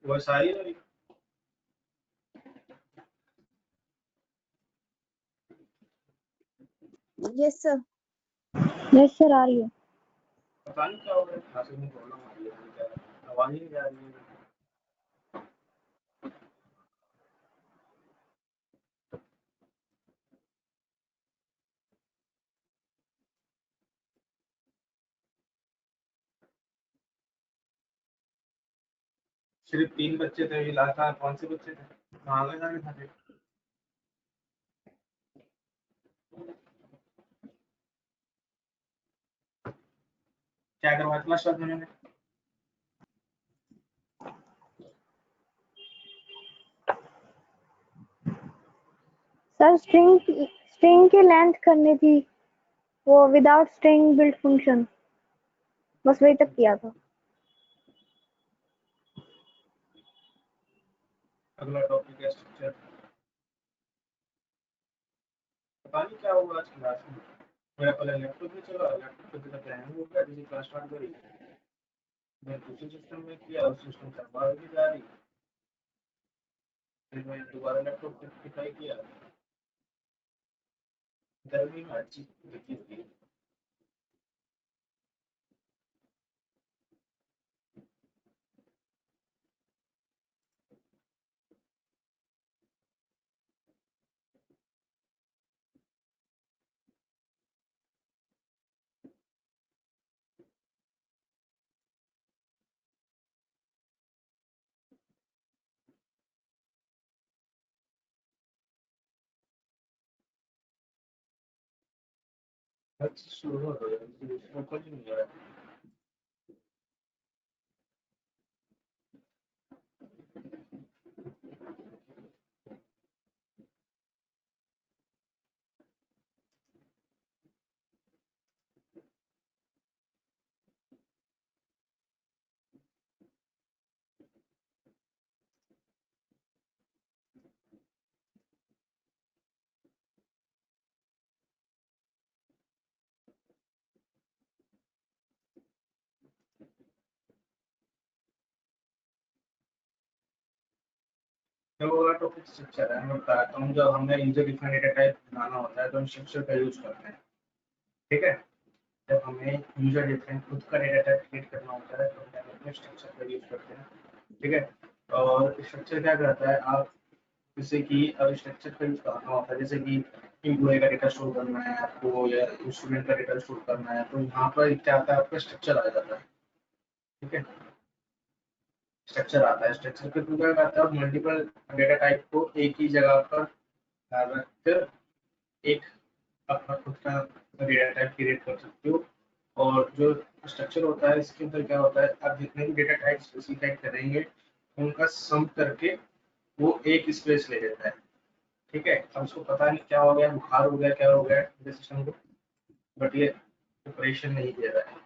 वो सारी है। Yes sir. यस सर आ रही है। पता नहीं क्या हो गया, खांसी में प्रॉब्लम आ रही है क्या, आवाज ही नहीं आ रही है। सिर्फ 3 बच्चे थे ये लगातार, कौन से बच्चे थे, कहाँ गए जाने खाते। क्या करवाया क्लास में उन्होंने। सर स्ट्रिंग की लेंथ करनी थी, वो विदाउट स्ट्रिंग बिल्ड फंक्शन, बस वही तक किया था। अगला टॉपिक है स्ट्रक्चर। पता नहीं क्या हुआ आज क्लास में, मेरा पहले लैपटॉप में चला, लैपटॉप पे तो हैंग हो गया, जैसे क्लास स्टार्ट करी मैं दूसरे सिस्टम में किया, उस सिस्टम से आवाज भी जा रही, फिर मैं दोबारा लैपटॉप पे ट्राई किया, गर्मी में अच्छी दिखी थी। अच्छी शुरू हो गई, इसमें कुछ नहीं है। तो वो टॉपिक स्ट्रक्चर है, मैं बताता हूँ। जब हमें यूजर डिफाइंड डेटा टाइप बनाना होता है तो हम स्ट्रक्चर का यूज करते हैं, ठीक है। जब हमें यूजर डिफाइंड खुद का डेटा टाइप क्रिएट करना होता है तो हम अपने स्ट्रक्चर का यूज करते हैं, ठीक है। और स्ट्रक्चर क्या करता है, आप जैसे कि अब स्ट्रक्चर का यूज करना होता है, जैसे कि एम्प्लॉय का डेटा स्टोर करना है आपको या स्टूडेंट का डेटा स्टोर करना है, तो यहाँ पर क्या आता है, आपका स्ट्रक्चर आ जाता है, ठीक है। स्ट्रक्चर आता है, स्ट्रक्चर के थ्रू क्या करता है, मल्टीपल डेटा टाइप को एक ही जगह पर रखकर एक अपना खुद का डेटा टाइप क्रिएट कर सकते हो। और जो स्ट्रक्चर होता है इसके अंदर क्या होता है, आप जितने भी डेटा टाइप स्पेसिफाई करेंगे उनका सम करके वो एक स्पेस ले लेता है, ठीक है। अब उसको पता नहीं क्या हो गया, बुखार हो गया, क्या हो गया सिस्टम को, बट ये ऑपरेशन नहीं दे रहा है।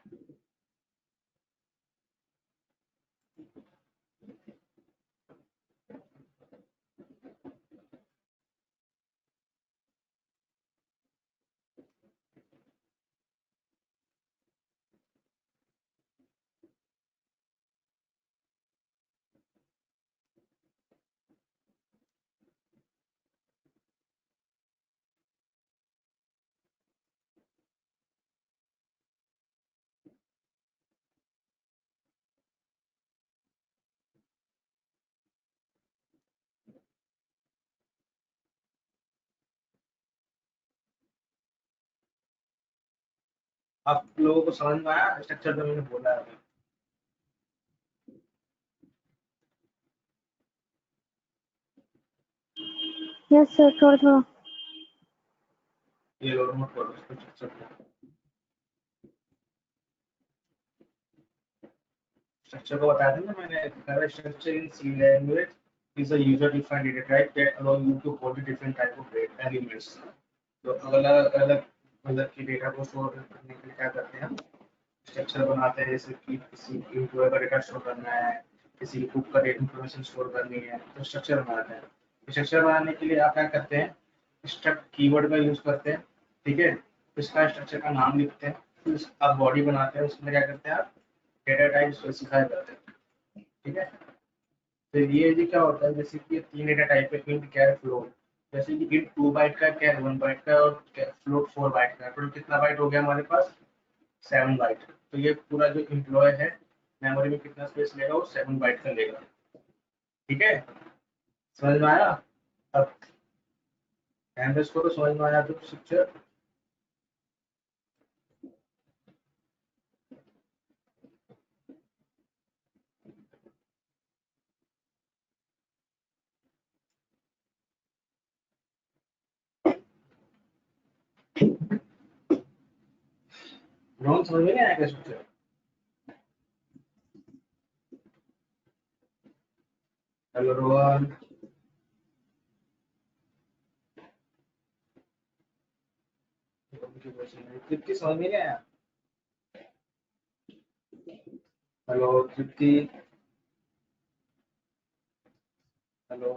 आप लोगों को समझ में आया स्ट्रक्चर जो मैंने बोला है अभी? यस सर, थोड़ा थोड़ा। ये लोग मत करो इसको, स्ट्रक्चर को बता दें ना मैंने। Structure in C language is a user defined data type that allow you to hold different type of data elements। तो अलग अलग मतलब की डेटा को स्टोर करने के लिए क्या करते हैं हम, स्ट्रक्चर बनाते हैं। जैसे कि किसी एम्प्लॉय का डेटा स्टोर करना है, किसी बुक का इंफॉर्मेशन स्टोर करनी है, तो स्ट्रक्चर बनाते हैं। स्ट्रक्चर बनाने के लिए आप क्या करते हैं, स्ट्रक्ट कीवर्ड का यूज करते हैं, ठीक है। इसका स्ट्रक्चर का नाम लिखते हैं, फिर आप बॉडी बनाते हैं, उसमें क्या करते हैं आप डेटा टाइप स्पेसिफाई करते हैं, ठीक है। तो ये जी क्या होता है, जैसे कि ये 3 डेटा टाइप है, इंट, कैर, फ्लोट। जैसे कि इंट 2 बाइट का, कैर 1 बाइट का और फ्लोट 4 बाइट का। टोटल कितना बाइट हो गया हमारे पास? 7 बाइट। तो ये पूरा जो एम्प्लॉय है मेमोरी में कितना स्पेस लेगा? वो 7 बाइट का लेगा। ठीक है, समझ में आया? अब एमएस को तो समझ में आया तो स्ट्रक्चर। रोहन समझ में नहीं आया स्ट्रक्चर? हेलो रोहन। तृप्ति समझ में नहीं आया? हेलो तृप्ति। हेलो।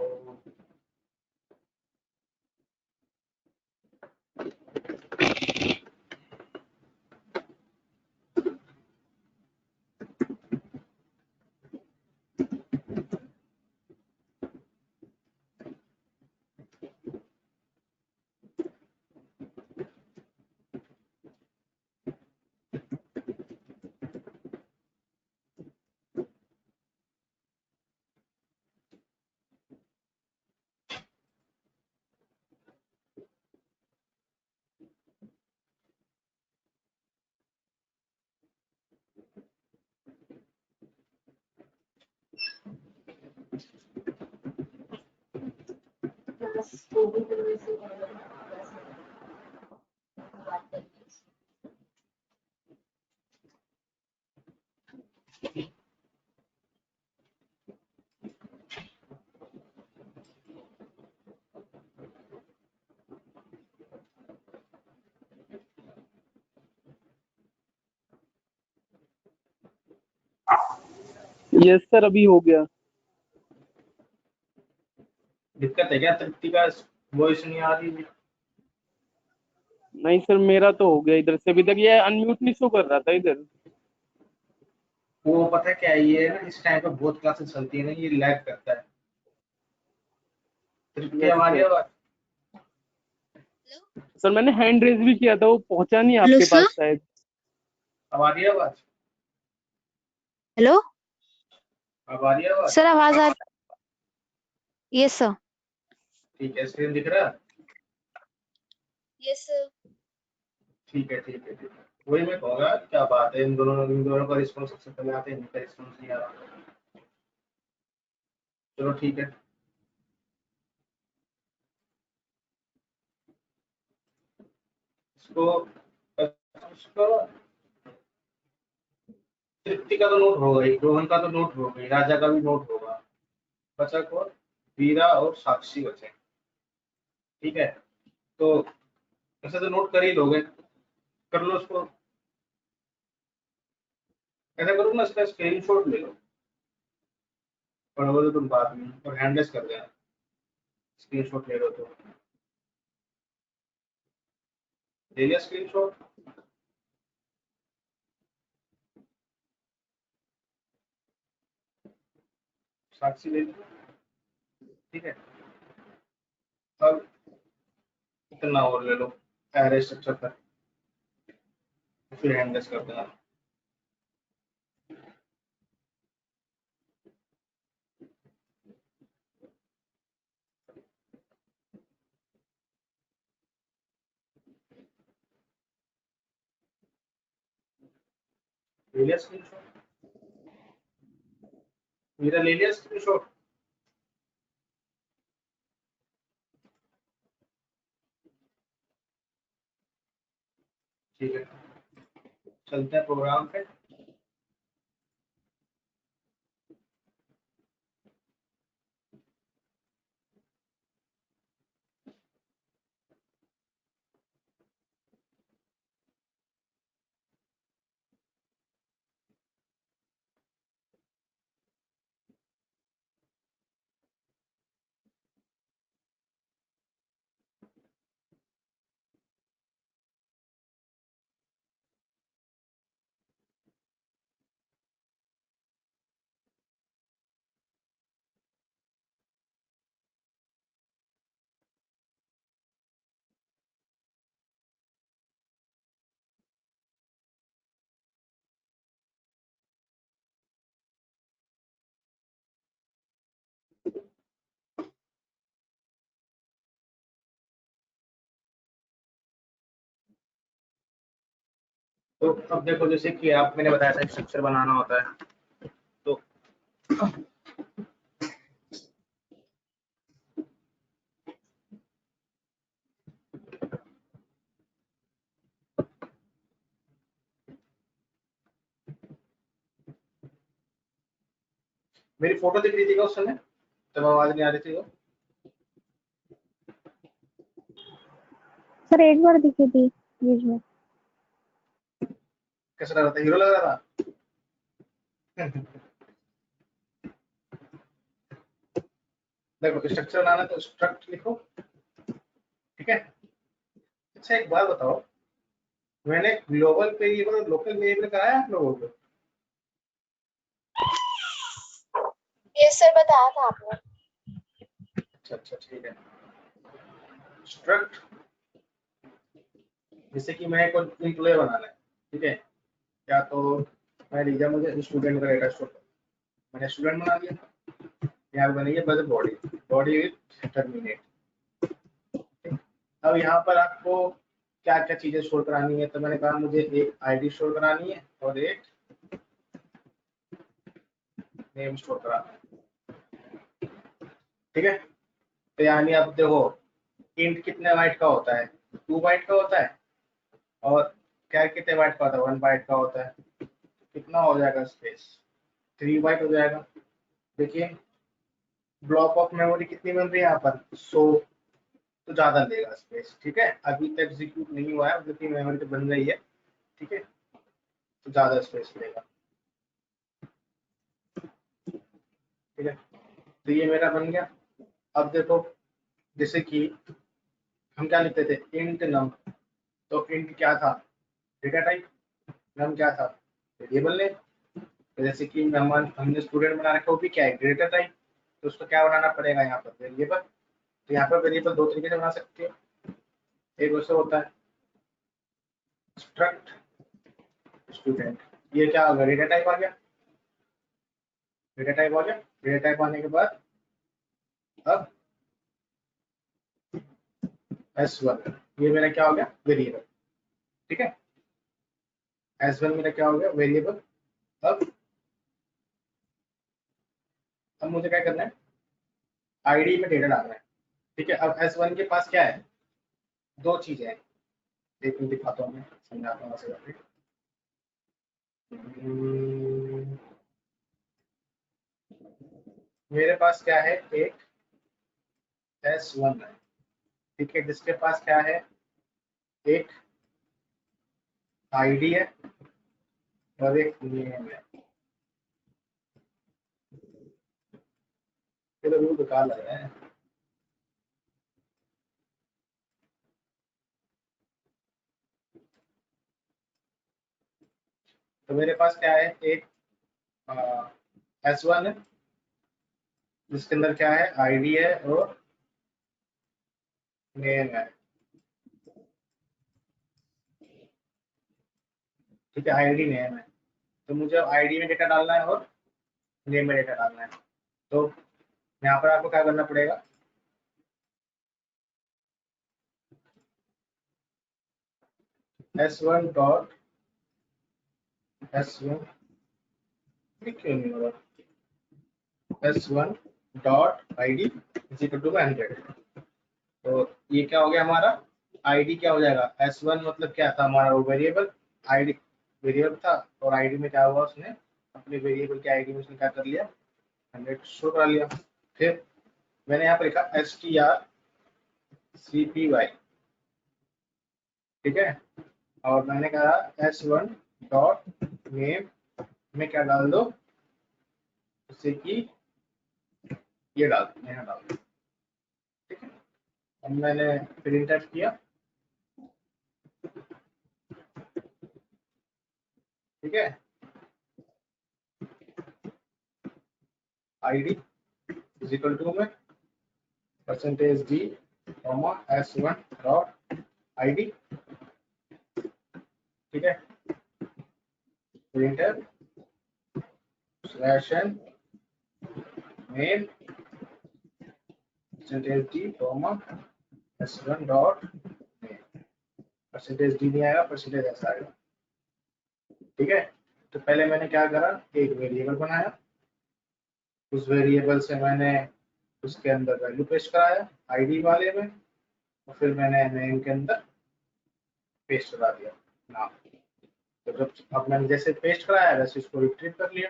यस सर, अभी हो गया। दिक्कत है क्या तृप्ति का? वॉइस नहीं आ रही? नहीं सर, मेरा तो हो गया इधर से। अभी तक ये अनम्यूट नहीं शो कर रहा था इधर। वो पता है क्या है, ये ना इस टाइम पे बहुत क्लासेस चलती है ना, ये लैग करता है। तृप्ति यस हमारी सर। आवाज? सर मैंने हैंड रेज भी किया था, वो पहुंचा नहीं हेलो आपके सर। पास शायद। हमारी आवाज? हेलो अब आ रही है आवाज? सर, आवाज आ यस सर। ठीक है, स्क्रीन दिख रहा है? Yes sir. ठीक है ठीक है ठीक है। वही मैं कहूँगा, क्या बात है, इन दोनों का रिस्पॉन्स सबसे पहले आते हैं, इनका रिस्पॉन्स नहीं आ रहा। चलो ठीक है। इसको इसको तृप्ति का तो नोट होगा ही, रोहन का तो नोट होगा ही, राजा का भी नोट होगा। बचा को वीरा और साक्षी बचे। ठीक है, तो ऐसे तो नोट कर ही लोगे, कर लो उसको। ऐसा करो ना, इसका स्क्रीनशॉट ले लो, पढ़ोगे तो तुम बाद में, और हैंडलेस कर देना। स्क्रीनशॉट ले लो तो ले लिया स्क्रीनशॉट? साक्षी ले लिया? ठीक है, अब इतना और ले लो एरे स्ट्रक्चर पर, फिर हैंडलेस कर देना। ले लिया स्क्रीनशॉट? मेरा ले लिया स्क्रीनशॉट? ठीक है, चलते हैं प्रोग्राम पे। तो अब देखो जैसे कि आप मैंने बताया था स्ट्रक्चर बनाना होता है, तो मेरी फोटो दिख रही थी क्या उस समय जब आवाज नहीं आ रही थी तो? सर एक बार दिखी थी बीच में। कैसा लग रहा था, हीरो लग रहा था? देखो स्ट्रक्चर बनाना तो स्ट्रक्ट लिखो, ठीक है। अच्छा एक बात बताओ, मैंने ग्लोबल वेरिएबल और लोकल वेरिएबल कराया आप लोगों को? यस सर, बताया था आपने। अच्छा अच्छा ठीक है। स्ट्रक्ट जैसे कि मैं कोई एम्प्लॉय बनाना है, ठीक है, या तो मैं लिया मुझे स्टूडेंट का डेटा स्टोर, मैंने स्टूडेंट बना दिया, यहाँ बनी है बस बॉडी, बॉडी विथ टर्मिनेट। अब यहाँ पर आपको क्या क्या चीजें स्टोर करानी है, तो मैंने कहा मुझे एक आईडी स्टोर करानी है और एक नेम स्टोर कराना है, ठीक है। तो यानी अब देखो इंट कितने बाइट का होता है, 2 बाइट का होता है, और कैर कितने बाइट का होता है, 1 बाइट का होता है। कितना हो जाएगा स्पेस, 3 बाइट हो जाएगा। देखिए ब्लॉक ऑफ मेमोरी कितनी बन रही है यहाँ पर, 100, तो ज्यादा लेगा स्पेस, ठीक है। अभी तक एग्जीक्यूट नहीं हुआ है, क्योंकि मेमोरी तो बन रही है, ठीक है, तो ज्यादा स्पेस लेगा, ठीक है। तो ये मेरा बन गया। अब देखो जैसे कि हम क्या लिखते थे, इंट नम, तो इंट क्या था, डेटा टाइप, नम क्या था, वेरिएबल नेम। तो जैसे कि हमने स्टूडेंट बना रखा, वो भी क्या है, डेटा टाइप, तो उसको क्या बनाना पड़ेगा यहाँ पर, वेरिएबल। तो यहाँ पर वेरिएबल 2 तरीके से बना सकते हो, एक वैसे होता है स्ट्रक्ट स्टूडेंट, ये क्या होगा, डेटा टाइप आ गया, डेटा टाइप आ गया। डेटा टाइप आने के बाद अब S1, ये मेरा क्या हो गया, वेरिएबल, ठीक है। S1 मेरा क्या हो गया, वेरिएबल। अब मुझे क्या करना है, आईडी में डेटा डालना है, ठीक है। अब S1 के पास क्या है, 2 चीजें हैं, एक मिनट दिखाता हूँ, मैं समझाता हूँ ऐसे। मेरे पास क्या है, एक S1 है, ठीक है, जिसके पास क्या है, एक आईडी है और एक नेम है। ये तो बिल्कुल बेकार लग रहा है। तो मेरे पास क्या है, एक S1 है, जिसके अंदर क्या है, आईडी है और नेम है, ठीक है, आईडी नेम है। तो मुझे आईडी में डेटा डालना है और नेम में डेटा डालना है। तो यहाँ पर आपको क्या करना पड़ेगा, S1 डॉट S1 क्यों नहीं हो रहा, S1 dot ID is equal to 100। तो ये क्या हो गया हमारा, आईडी क्या हो जाएगा, S1 मतलब क्या था हमारा, वो वेरिएबल, आईडी वेरिएबल था, और आईडी में क्या हुआ, उसने अपने वेरिएबल के आईडी में उसने क्या कर लिया, 100 शो करा लिया। फिर मैंने यहाँ पर लिखा strcpy, ठीक है, और मैंने कहा S1 डॉट नेम में क्या डाल दो, जैसे कि ये डाल दो, यहाँ डाल दो, ठीक है। अब मैंने प्रिंट किया, ठीक है, आईडी इज इक्वल टू में %d S1 डॉट ID, ठीक है, printer slash n name %d S1 dot name, %d नहीं आएगा, %s आएगा, ठीक है। तो पहले मैंने क्या करा, एक वेरिएबल बनाया, उस वेरिएबल से मैंने उसके अंदर वैल्यू पेस्ट कराया आईडी वाले में, और फिर मैंने नेम के अंदर पेस्ट करा दिया नाम। तो जब अब मैंने जैसे पेस्ट कराया वैसे इसको रिट्रीव कर लिया,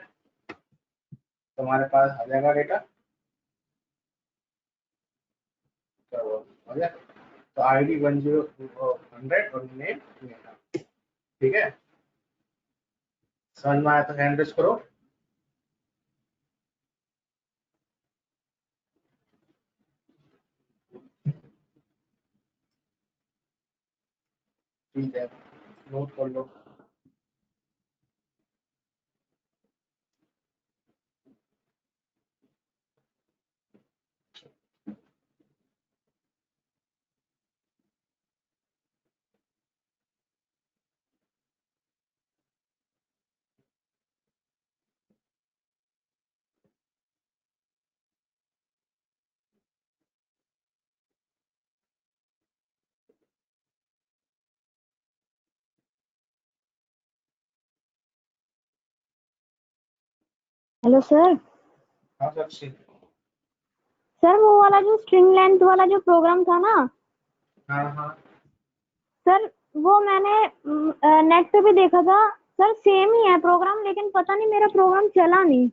तो हमारे पास आ जाएगा डेटा। क्या हुआ, हो गया। तो आईडी 10 100 और नेम मेरा, ठीक है। समझ में आया तो हैंड रेस करो। ठीक है, नोट कर लो। Hello sir. हाँ साक्षी। सर वो वाला जो स्ट्रिंग लेंथ वाला जो प्रोग्राम था ना हाँ हाँ, सर, वो मैंने नेट पे भी देखा था सर, सेम ही है प्रोग्राम, लेकिन पता नहीं मेरा प्रोग्राम चला नहीं,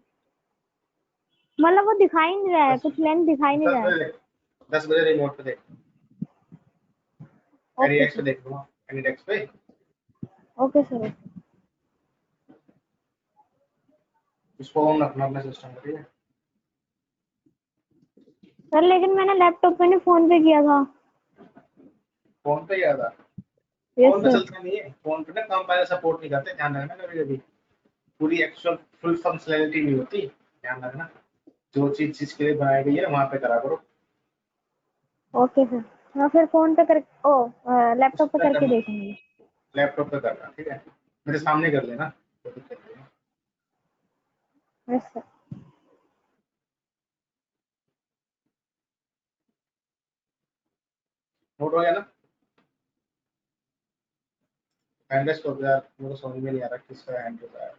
मतलब वो दिखाई नहीं रहा है, 10 कुछ लेंथ दिखाई नहीं रहा है। बजे 10 बजे रिमोट पे देख, ओके एनीडेक्स पे सर। देख लो, एनीडेक्स पे। Okay sir. उसको ऑन रखना अपने सिस्टम में, ठीक है। सर लेकिन मैंने लैपटॉप पे नहीं, फोन पे किया था। फोन पे याद आ, यस फोन पे सर। चलता नहीं है, फोन पे ना कंपाइलर सपोर्ट नहीं करते, ध्यान रखना। कभी कभी पूरी एक्चुअल फुल फंक्शनैलिटी नहीं होती, ध्यान रखना। जो चीज चीज के लिए बनाई गई है वहां पे करा करो। Okay sir. हाँ फिर फोन पे कर, ओ उस लैपटॉप पे पे करके करना, देखेंगे। लैपटॉप पे करना, ठीक है। मेरे सामने कर लेना, कोई दिक्कत नहीं है। Yes sir. नोट हो गया ना। हैंडलेस हो गया, मेरे को समझ में नहीं आ रहा किसका हैंड होता है।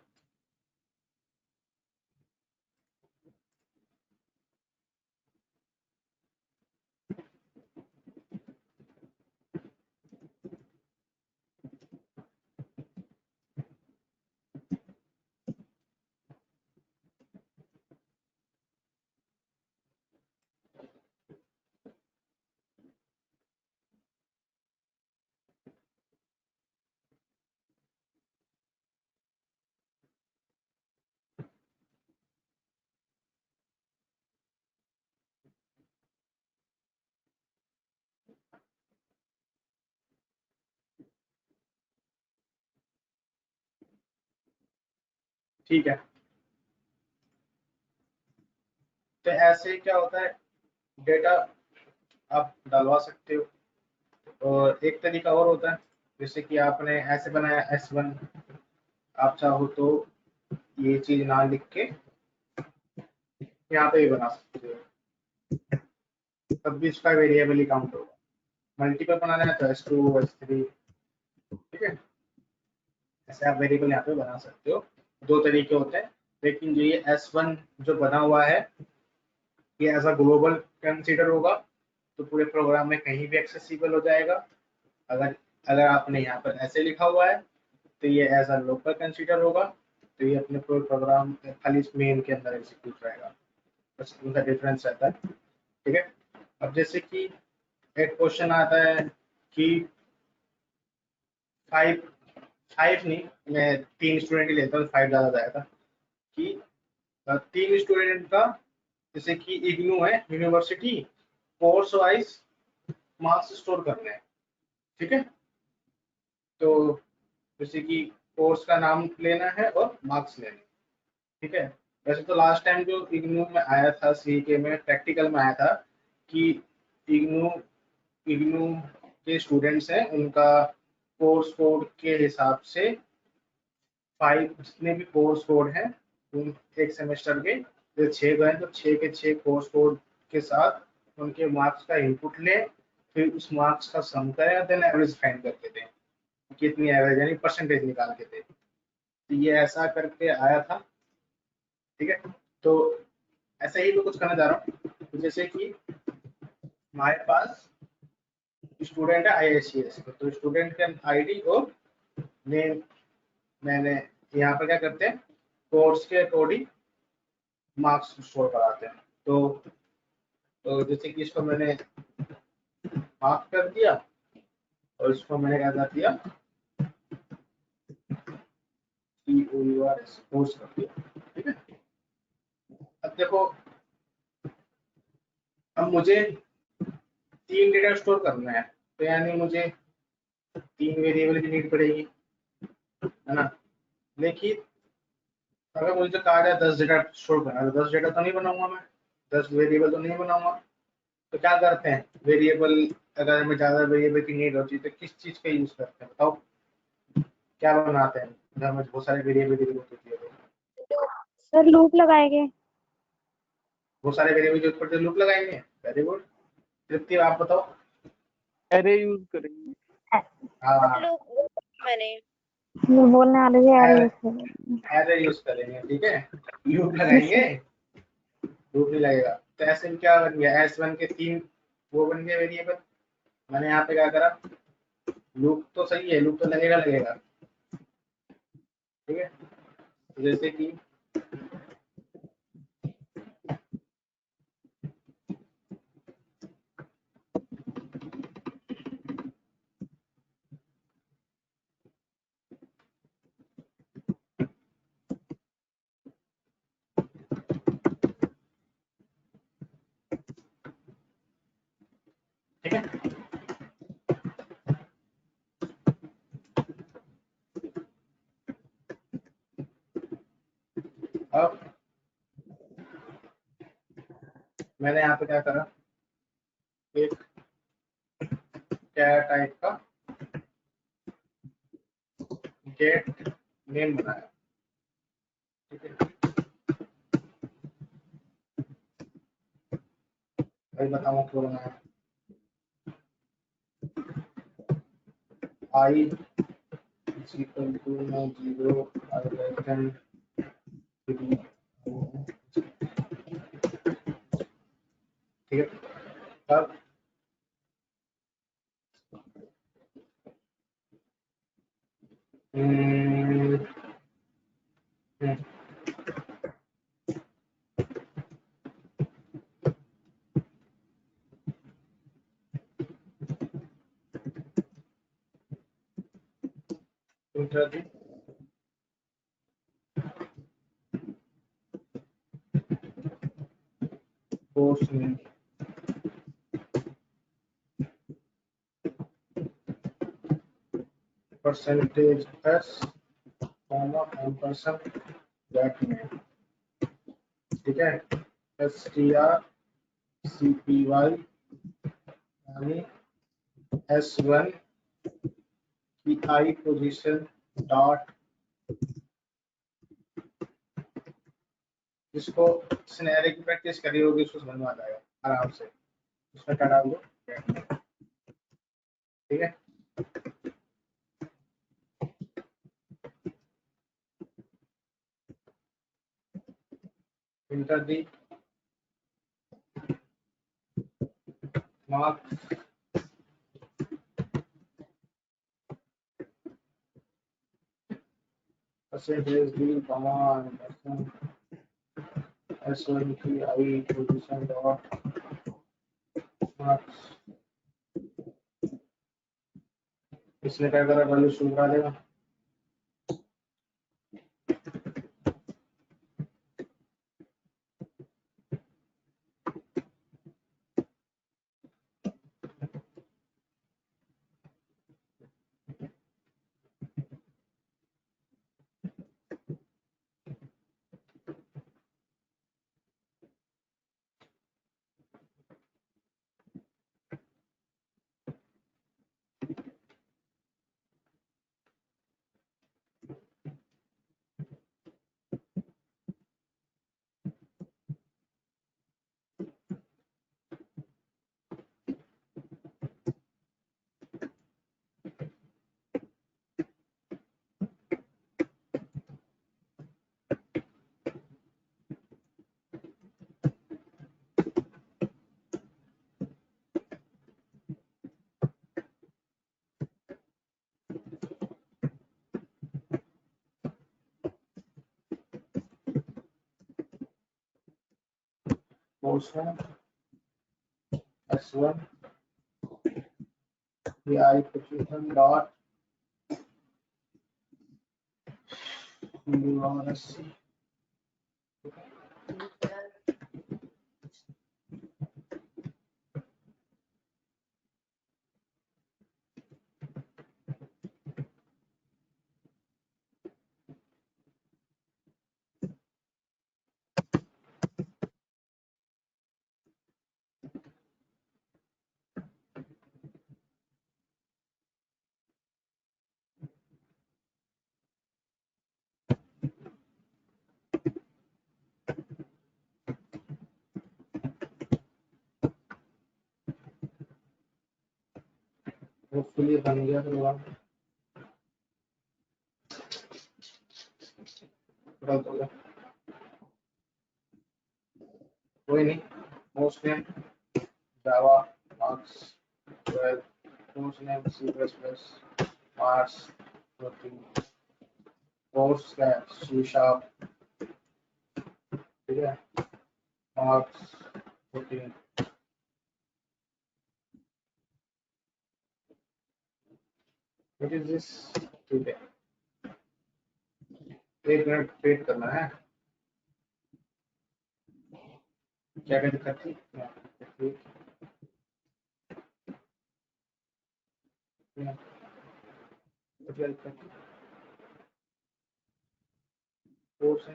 ठीक है। तो ऐसे क्या होता है, डेटा आप डलवा सकते हो, और एक तरीका और होता है, जैसे कि आपने ऐसे बनाया S1, आप चाहो तो ये चीज ना लिख के यहाँ पे भी बना सकते हो, तब भी इसका वेरिएबल ही काउंट होगा। मल्टीपल बनाना है तो S2 S3, ठीक है। ऐसे आप वेरिएबल यहाँ पे बना सकते हो। दो तरीके होते हैं, लेकिन जो ये S1 जो बना हुआ है, ये एज अ ग्लोबल कंसीडर होगा, तो पूरे प्रोग्राम में कहीं भी एक्सेसिबल हो जाएगा। अगर अगर आपने यहाँ पर ऐसे लिखा हुआ है तो ये एज अ लोकल कंसीडर होगा, तो ये अपने पूरे प्रोग्राम खाली मेन के अंदर एग्जीक्यूट रहेगा। बस उनका डिफरेंस रहता है, ठीक है। अब जैसे कि एक क्वेश्चन आता है कि 5 नहीं, मैं 3 स्टूडेंट ही लेता हूँ, 5 ज़्यादा जाएगा, कि 3 स्टूडेंट का जैसे कि इग्नू है university, course wise marks store करने हैं, ठीक है। तो जैसे कि कोर्स का नाम लेना है और मार्क्स लेने हैं, ठीक है। वैसे तो लास्ट टाइम जो इग्नू में आया था, सी के में प्रैक्टिकल में आया था कि इग्नू इग्नू के स्टूडेंट्स हैं, उनका कोर्स कोड के हिसाब से 5 जितने भी कोर्स कोड हैं उन एक सेमेस्टर के, जो 6 गए तो 6 के 6 कोर्स कोड के साथ उनके मार्क्स का इनपुट लें, फिर उस मार्क्स का सम करें, देन एवरेज फाइंड करके दें, कितनी एवरेज यानी परसेंटेज निकाल के दें। तो ये ऐसा करके आया था, ठीक है। तो ऐसे ही मैं कुछ करना चाह रहा हूँ, तो जैसे कि हमारे पास स्टूडेंट है IICS, तो स्टूडेंट के आईडी और नेम मैंने यहाँ पर क्या करते हैं, कोर्स के अकॉर्डिंग मार्क्स स्टोर कराते हैं। तो जैसे कि इसको मैंने मार्क कर दिया और इसको मैंने क्या कर दिया, कोर्स कर दिया, ठीक है। अब देखो, अब मुझे 3 डेटा स्टोर करना है, तो यानी मुझे 3 वेरिएबल की नीड पड़ेगी, है ना। लेकिन अगर मुझे कहा जाए 10 डेटा स्टोर करना है, तो 10 डेटा तो नहीं बनाऊंगा मैं, 10 वेरिएबल तो नहीं बनाऊंगा। तो क्या करते हैं, वेरिएबल अगर हमें ज्यादा वेरिएबल की नीड होती है तो किस चीज का यूज करते हैं, बताओ क्या बनाते हैं अगर हमें बहुत सारे वेरिएबल की जरूरत होती है तो? सर लूप लगाएंगे। बहुत सारे वेरिएबल के ऊपर लूप लगाएंगे, वेरी गुड। तृप्ति आप बताओ। एरे यूज करेंगे। हाँ, लूप मैंने बोलने वाले थे यार यूज करेंगे। एरे यूज करेंगे, ठीक है। लूप लगाएंगे, लूप नहीं लगेगा। तो ऐसे में क्या बन गया, S1 के 3 वो बन गए वेरिएबल। मैंने यहाँ पे क्या करा, लूप तो सही है, लूप तो लगेगा लगेगा, ठीक है। जैसे कि ठीक है, अब मैंने यहाँ पे क्या करा, एक क्या टाइप का गेट नेम बनाया, ठीक है। भाई बताऊँ क्यों बनाया, I is equal to 0, I less than 3, ठीक है। अब हम्म, हम्म, enter the course name, percentage s comma ampersand that name, ठीक है। strcpy यानी S1 की आई पोजीशन डॉट, जिसको सिनेरियो की प्रैक्टिस करी होगी उसको समझ में आ जाएगा आराम से। उसमें क्या डाल दो, ठीक है। Enter the marks percentage the comma S1 की आई पोजीशन डॉट मार्क्स, इसने क्या करा, वैल्यू शुरू करा देगा। कोर्स है S1 PI position dot URSC hopefully बन गया प्रोग्राम। तुरंत हो गया, कोई नहीं। Host name Java marks 12, course name C++ marks 14, course का C शार्प, ठीक है, मार्क्स 14। What is this? ठीक है, 1 मिनट वेट करना है। क्या क्या दिक्कत थी? क्या दिक्कत थी? कोर्स है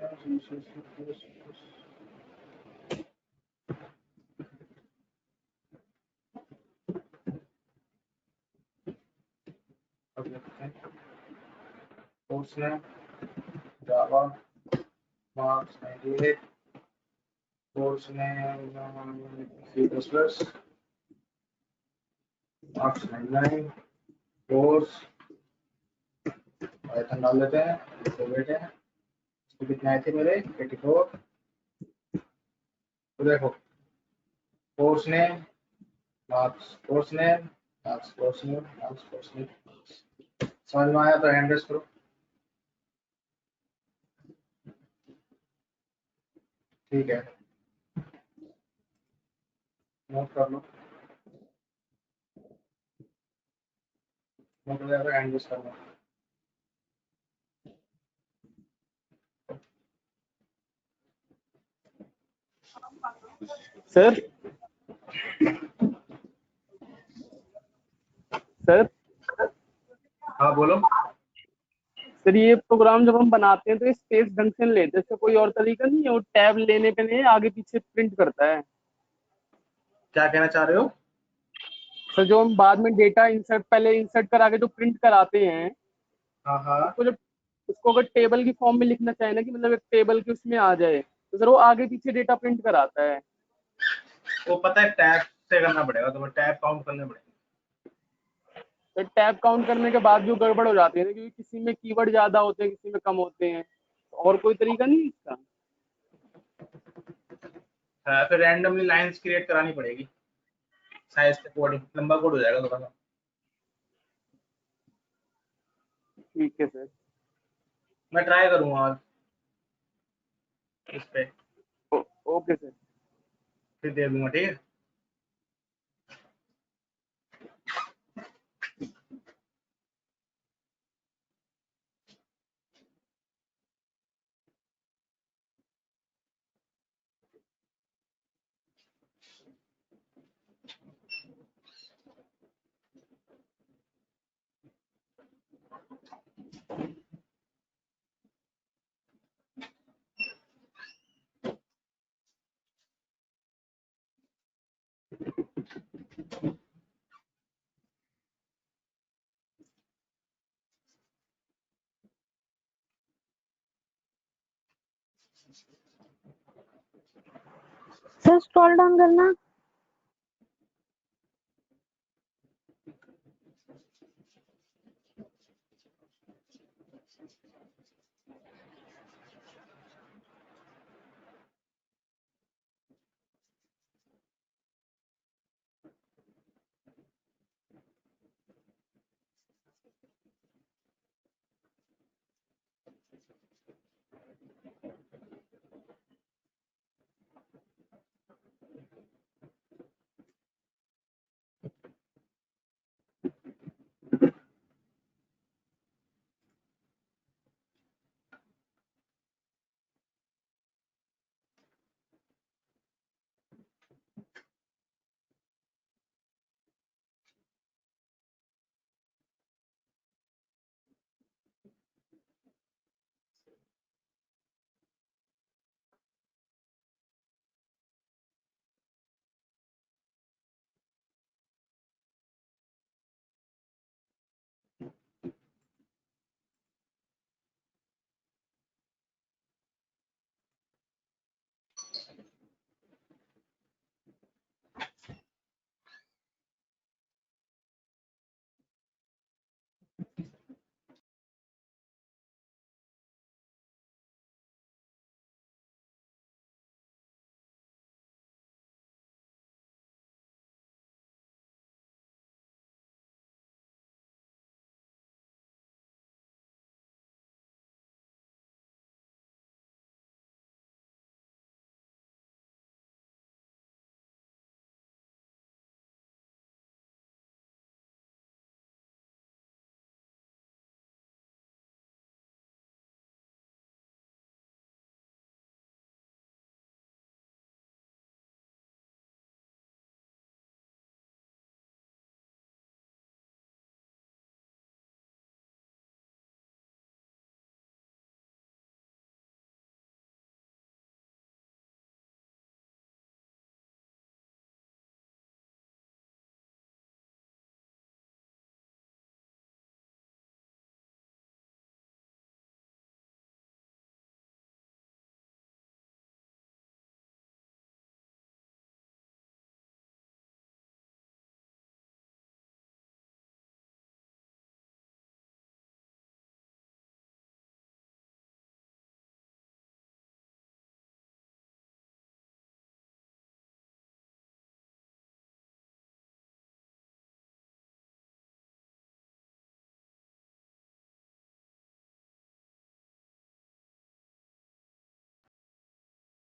कोर्स है जावा मार्क्स 98, कोर्स में C++ मार्क्स 99, कोर्स पाइथन डाल लेते हैं, तो बेटे इसको कितने आए थे मेरे 84। तो देखो course name marks course name marks course name marks course name, समझ में आया तो हैंड रेस करो। ठीक है, नोट कर लो, नोट हो जाएगा, हैंड रेस करना। सर सर हाँ बोलो। सर ये प्रोग्राम जब हम बनाते हैं तो ये स्पेस ढंग से नहीं लेते, इसका कोई और तरीका नहीं है? वो टैब लेने पे नहीं आगे पीछे प्रिंट करता है। क्या कहना चाह रहे हो? सर जो हम बाद में डेटा इंसर्ट पहले इंसर्ट करा के जो प्रिंट कराते हैं, हाँ हाँ, उसको जब उसको अगर टेबल की फॉर्म में लिखना चाहे ना कि मतलब एक टेबल के उसमें आ जाए, तो सर वो आगे पीछे डेटा प्रिंट कराता है। वो पता है टैब से करना पड़ेगा, तो टैब काउंट करने पड़ेगा। तो टैब काउंट करने के बाद जो गड़बड़ हो जाती है ना, क्योंकि किसी में कीवर्ड ज्यादा होते हैं, किसी में कम होते हैं, तो और कोई तरीका नहीं है इसका? हाँ, फिर रैंडमली लाइंस क्रिएट करानी पड़ेगी, साइज का कोड लंबा कोड हो जाएगा थोड़ा सा। ठीक है सर। मैं ट्राई करूंगा आज इस पे, ओके सर। फिर दे दूंगा, ठीक है। सर स्क्रॉल डाउन करना।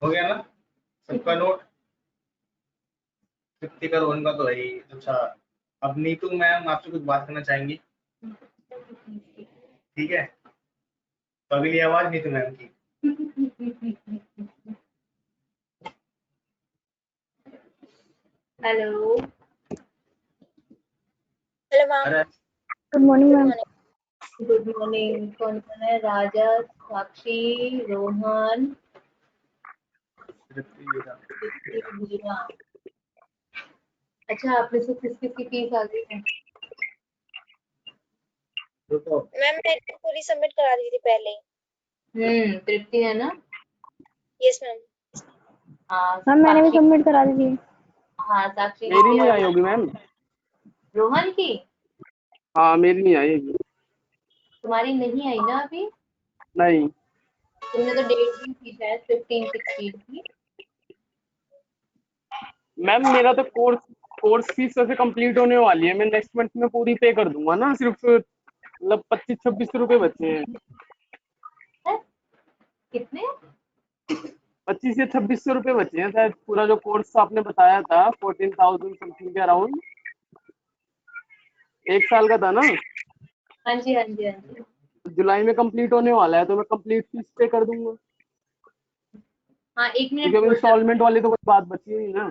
हो गया ना सबका नोट? तृप्ति का रोहन का तो है ही। अच्छा, अब नीतू मैम आपसे कुछ बात करना चाहेंगी, ठीक है? तो अगली आवाज नीतू मैम की। Hello hello ma'am. अरे good morning ma'am. Good morning. कौन कौन है? राजा, साक्षी, रोहन, तृप्ति का। मीरा। अच्छा, आपने से किसकी फीस आ गई है? रुको, मैम मैंने पूरी सबमिट करा दी थी पहले ही। तृप्ति है ना? Yes ma'am. हाँ मैम मैंने भी साक्षी। सबमिट करा दी थी। हाँ साक्षी मेरी की नहीं आ आई गई। होगी मैम। रोहन की? हाँ मेरी नहीं आएगी। तुम्हारी नहीं आई ना अभी? नहीं तुमने तो डेट दी थी शायद 15-16 की। मैम, मेरा तो कोर्स फीस वैसे कंप्लीट होने वाली है। मैं नेक्स्ट मंथ में पूरी पे कर दूंगा ना, सिर्फ मतलब 25-26 रुपए बचे हैं। है? कितने? 25 या 2600 रुपए बचे हैं शायद। पूरा जो कोर्स आपने बताया था 14,000 समथिंग के अराउंड, 1 साल का था ना। हाँ जी हाँ जी हाँ जी। जुलाई में कंप्लीट होने वाला है, तो मैं कंप्लीट फीस पे कर दूंगा, हाँ, 1 मिनट क्योंकि अब होल्ड कर। इंस्टॉलमेंट वाली तो कोई बात बची नहीं ना।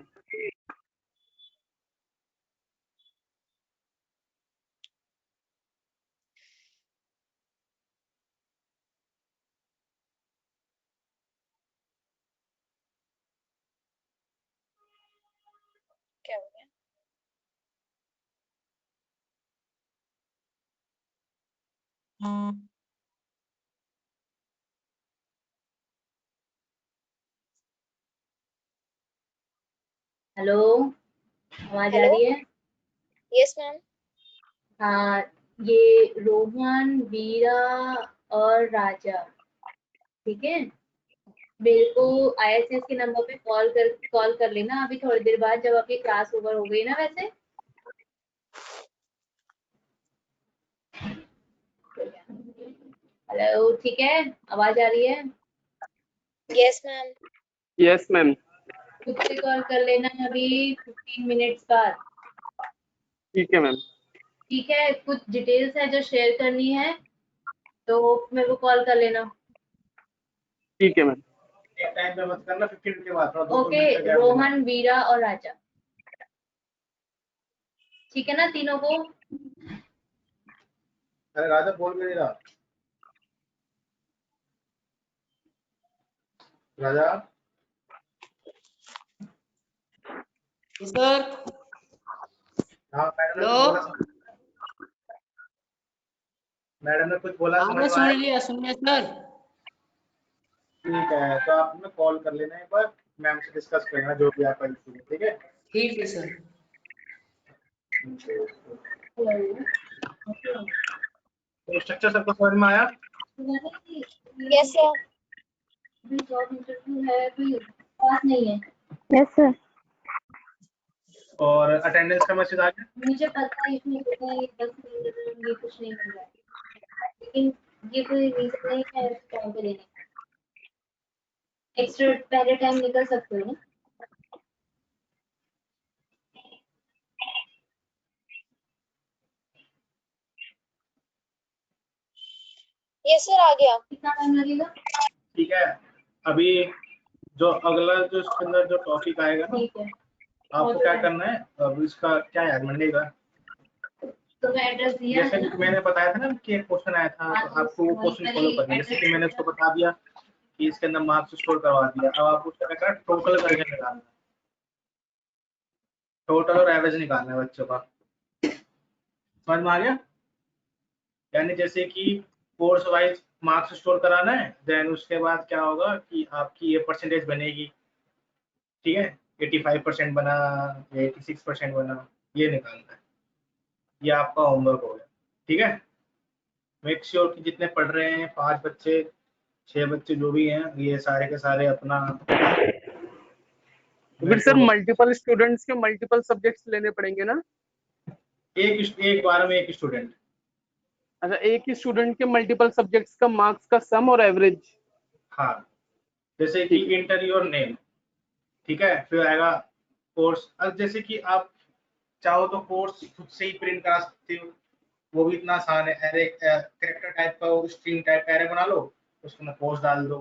क्या हो गया? हेलो, आवाज आ हेलो। रही है? Yes ma'am. हाँ, ये रोहन, वीरा और राजा, ठीक है? मेरे को आईएसएस के नंबर पे कॉल कर लेना अभी थोड़ी देर बाद, जब आपकी क्लास ओवर हो गई ना। वैसे हेलो, ठीक है? आवाज आ रही है? Yes ma'am. Yes ma'am. खुद से कॉल कर लेना अभी 15 मिनट्स बाद, ठीक है मैम। ठीक है? कुछ डिटेल्स है जो शेयर करनी है, तो मेरे को कॉल कर लेना। ठीक है मैम। एक टाइम पे मत करना, 15 के बाद थोड़ा 2 ओके, मिनट का गैप देना। रोहन, वीरा और राजा, ठीक है ना तीनों को? अरे राजा बोल भी नहीं रहा। राजा सर हाँ, मैडम ने हेलो। कुछ बोला मैडम ने कुछ बोला, समझ आपने में सुन आया? लिया? सुनिए सर। ठीक है, तो आप में कॉल कर लेना एक बार, मैम से डिस्कस करना जो भी आपका इशू है, ठीक है? ठीक है सर। तो स्ट्रक्चर सबको समझ में आया? Yes sir. जॉब इंटरव्यू है, कोई बात नहीं है। Yes sir. और अटेंडेंस का मैसेज आ गया? मुझे पता है इसमें होता है 10 मिनट, ये कुछ नहीं मिल रहा है, लेकिन ये कोई रीजन नहीं है टाइम पे देने का। एक्स्ट्रा पहले टाइम निकल सकते हो ना? यस सर आ गया। कितना टाइम लगेगा? ठीक है, अभी जो अगला जो इसके अंदर जो टॉपिक आएगा ना, ठीक है, आपको क्या करना है? अब इसका क्या है, मंडे का तो मैं एड्रेस दिया जैसे है ना? कि मैंने बताया था ना कि एक क्वेश्चन आया था, तो आपको वो क्वेश्चन फॉलो करना है। जैसे कि मैंने उसको बता दिया कि इसके अंदर मार्क्स स्टोर करवा दिया, अब आपको उसका क्या करना है, टोटल करके निकालना है, टोटल और एवरेज निकालना है बच्चों का। समझ में आ गया? यानी जैसे कि कोर्स वाइज मार्क्स स्टोर कराना है, देन उसके बाद क्या होगा कि आपकी ये परसेंटेज बनेगी, ठीक है? 85% बना या 86% बना, ये निकालना है। ये आपका होमवर्क हो गया, ठीक है? मेक श्योर कि जितने पढ़ रहे हैं, 5 बच्चे 6 बच्चे जो भी हैं, ये सारे के सारे अपना तो फिर सर मल्टीपल स्टूडेंट्स के मल्टीपल सब्जेक्ट्स लेने पड़ेंगे ना? एक बार में एक स्टूडेंट। अच्छा, एक ही स्टूडेंट के मल्टीपल सब्जेक्ट्स का मार्क्स का सम और एवरेज। हाँ, जैसे कि इंटर योर नेम, ठीक है, फिर आएगा कोर्स। अब जैसे कि आप चाहो तो कोर्स खुद से ही प्रिंट करा सकते हो, वो भी इतना आसान है। एरे कैरेक्टर टाइप का स्ट्रिंग टाइप का एरे बना लो, उसमें कोर्स डाल दो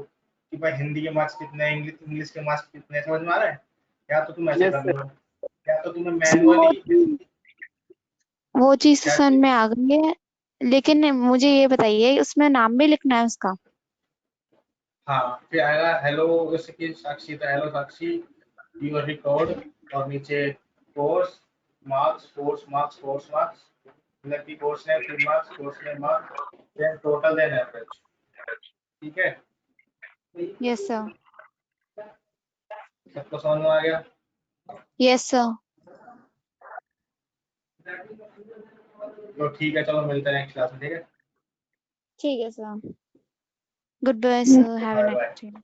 कि भाई हिंदी के मार्क्स कितने हैं, इंग्लिश के मार्क्स कितने हैं, समझ में आ रहा है? या तो तुम ऐसे यस कर सर। लो, या तो तुम्हें वो मैनुअली। वो चीज तो क्या समझ चीज? में आ गई है, लेकिन मुझे ये बताइए उसमें नाम भी लिखना है उसका? हाँ, फिर आएगा हेलो, जैसे कि साक्षी था, हेलो साक्षी यूर रिकॉर्ड, और नीचे course marks, course marks, course marks, मतलब कि कोर्स ने 3 मार्क्स, कोर्स ने marks, then total, then average. ठीक है, यस सर। सबको समझ में आ गया? Yes sir. तो ठीक है, चलो मिलते हैं नेक्स्ट क्लास में, ठीक है? ठीक है sir. Good bye sir, have a bye nice bye. Day.